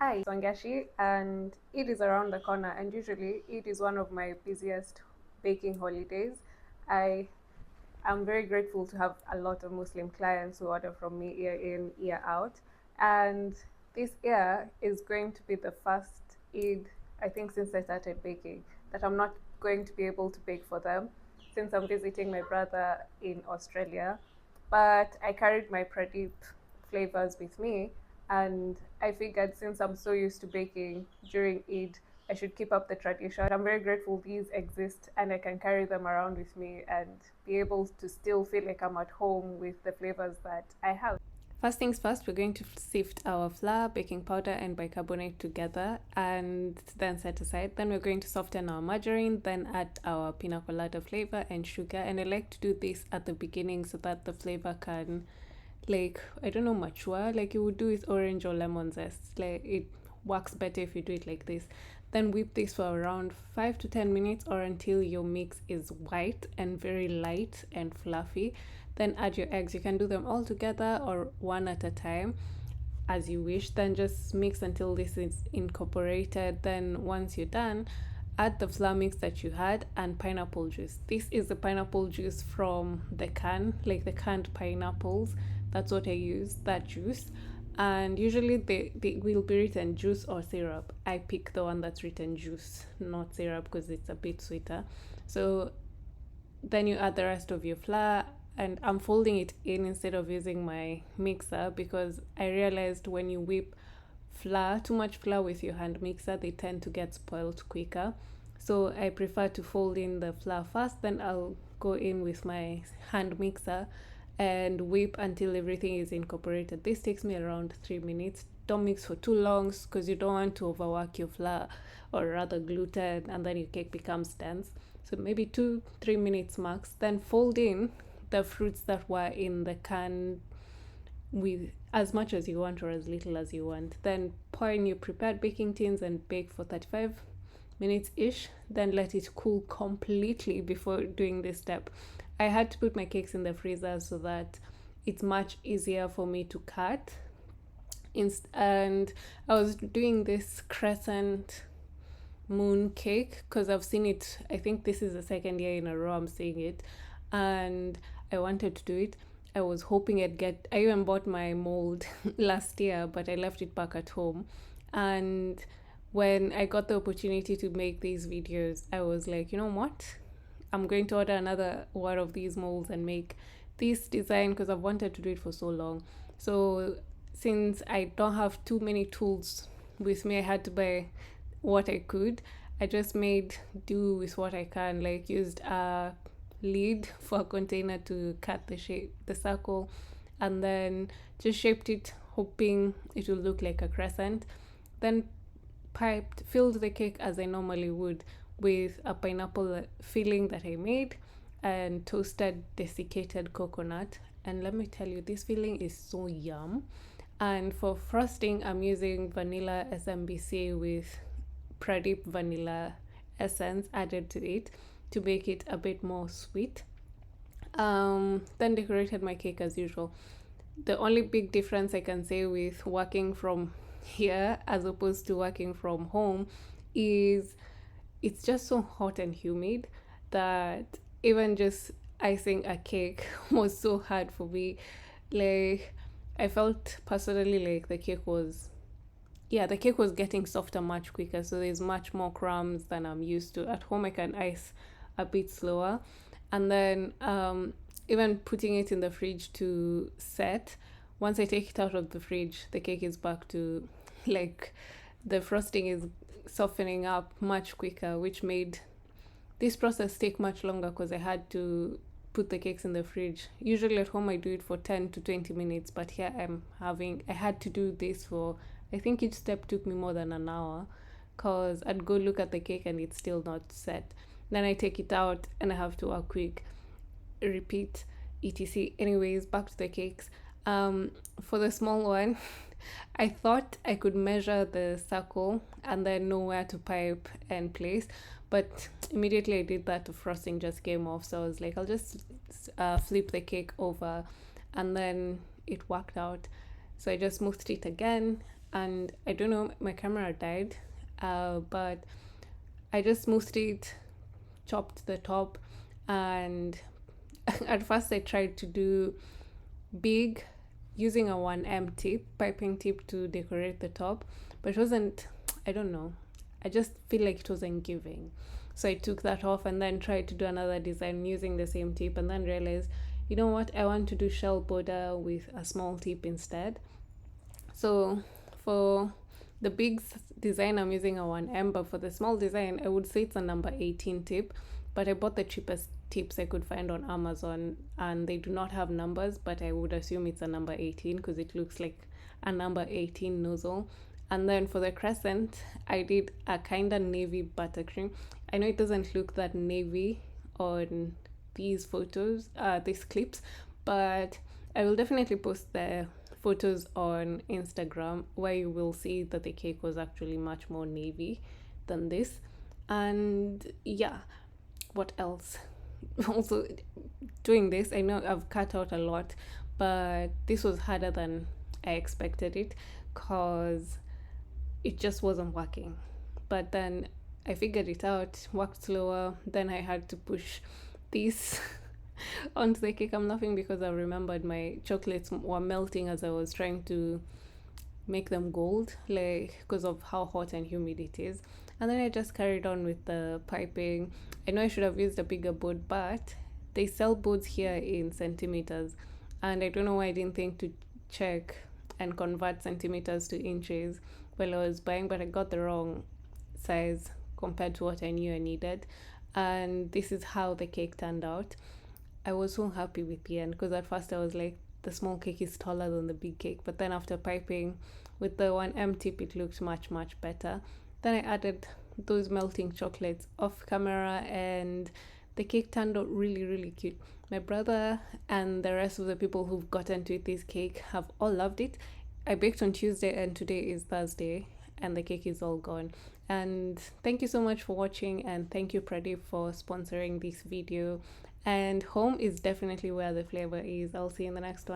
Hi, Swangashi, and Eid is around the corner, and usually Eid is one of my busiest baking holidays. I am very grateful to have a lot of Muslim clients who order from me year in, year out, and this year is going to be the first Eid, I think, since I started baking, that I'm not going to be able to bake for them since I'm visiting my brother in Australia. But I carried my Pradip flavors with me, and I figured since I'm so used to baking during Eid, I should keep up the tradition. I'm very grateful these exist and I can carry them around with me and be able to still feel like I'm at home with the flavors that I have. First things first, we're going to sift our flour, baking powder, and bicarbonate together and then set aside. Then we're going to soften our margarine, then add our pina colada flavor and sugar. And I like to do this at the beginning so that the flavor can, like, I don't know, mature like you would do with orange or lemon zest. Like, it works better if you do it like this. Then whip this for around 5 to 10 minutes or until your mix is white and very light and fluffy. Then add your eggs. You can do them all together or one at a time as you wish. Then just mix until this is incorporated. Then once you're done, add the flour mix that you had and pineapple juice. This is the pineapple juice from the can, like the canned pineapples. That's what I use, that juice. And usually they will be written juice or syrup. I pick the one that's written juice, not syrup, because it's a bit sweeter. So then you add the rest of your flour, and I'm folding it in instead of using my mixer because I realized when you whip too much flour with your hand mixer, they tend to get spoiled quicker. So I prefer to fold in the flour first, then I'll go in with my hand mixer and whip until everything is incorporated. This takes me around 3 minutes. Don't mix for too long because you don't want to overwork your flour or rather gluten and then your cake becomes dense. So maybe 2-3 minutes max. Then fold in the fruits that were in the can with as much as you want or as little as you want. Then pour in your prepared baking tins and bake for 35 minutes ish. Then let it cool completely before doing this step. I had to put my cakes in the freezer so that it's much easier for me to cut. And I was doing this crescent moon cake because I've seen it. I think this is the second year in a row I'm seeing it, and I wanted to do it. I was hoping I even bought my mold last year, but I left it back at home. And when I got the opportunity to make these videos, I was like, you know what? I'm going to order another one of these molds and make this design because I've wanted to do it for so long. So since I don't have too many tools with me, I had to buy what I could. I just made do with what I can, like used a lid for a container to cut the circle, and then just shaped it, hoping it will look like a crescent. Then filled the cake as I normally would with a pineapple filling that I made and toasted desiccated coconut. And let me tell you, this filling is so yum. And for frosting, I'm using vanilla SMBC with Pradip vanilla essence added to it to make it a bit more sweet. Then decorated my cake as usual. The only big difference I can say with working from here as opposed to working from home is it's just so hot and humid that even just icing a cake was so hard for me. Like, I felt personally like the cake was getting softer much quicker. So there's much more crumbs than I'm used to. At home, I can ice a bit slower. And then even putting it in the fridge to set, once I take it out of the fridge, the cake is back to like the frosting is softening up much quicker, which made this process take much longer because I had to put the cakes in the fridge. Usually at home I do it for 10 to 20 minutes, but here I had to do this for, I think each step took me more than an hour because I'd go look at the cake and it's still not set. Then I take it out and I have to work quick, repeat, etc. Anyways, back to the cakes. For the small one, I thought I could measure the circle and then know where to pipe and place, but immediately I did that, the frosting just came off. So I was like, I'll just flip the cake over, and then it worked out. So I just smoothed it again and I don't know, my camera died, but I just smoothed it, chopped the top, and at first I tried to do big using a 1M tip, piping tip to decorate the top, but it wasn't, I don't know, I just feel like it wasn't giving. So I took that off and then tried to do another design using the same tip, and then realized, you know what, I want to do shell border with a small tip instead. So for the big design, I'm using a 1M, but for the small design, I would say it's a number 18 tip. But I bought the cheapest tips I could find on Amazon, and they do not have numbers, but I would assume it's a number 18 because it looks like a number 18 nozzle. And then for the crescent, I did a kind of navy buttercream. I know it doesn't look that navy on these photos, these clips, but I will definitely post the photos on Instagram where you will see that the cake was actually much more navy than this. And yeah, what else? Also, doing this, I know I've cut out a lot, but this was harder than I expected it because it just wasn't working. But then I figured it out, worked slower. Then I had to push this onto the cake. I'm laughing because I remembered my chocolates were melting as I was trying to make them gold, like because of how hot and humid it is. And then I just carried on with the piping. I know I should have used a bigger board, but they sell boards here in centimeters, and I don't know why I didn't think to check and convert centimeters to inches while I was buying, but I got the wrong size compared to what I knew I needed. And this is how the cake turned out. I was so happy with the end because at first I was like, the small cake is taller than the big cake. But then after piping with the 1M tip, it looked much, much better. Then I added those melting chocolates off camera, and the cake turned out really, really cute. My brother and the rest of the people who've gotten to eat this cake have all loved it. I baked on Tuesday, and today is Thursday, and the cake is all gone. And thank you so much for watching, and thank you, Pradip, for sponsoring this video. And home is definitely where the flavor is. I'll see you in the next one.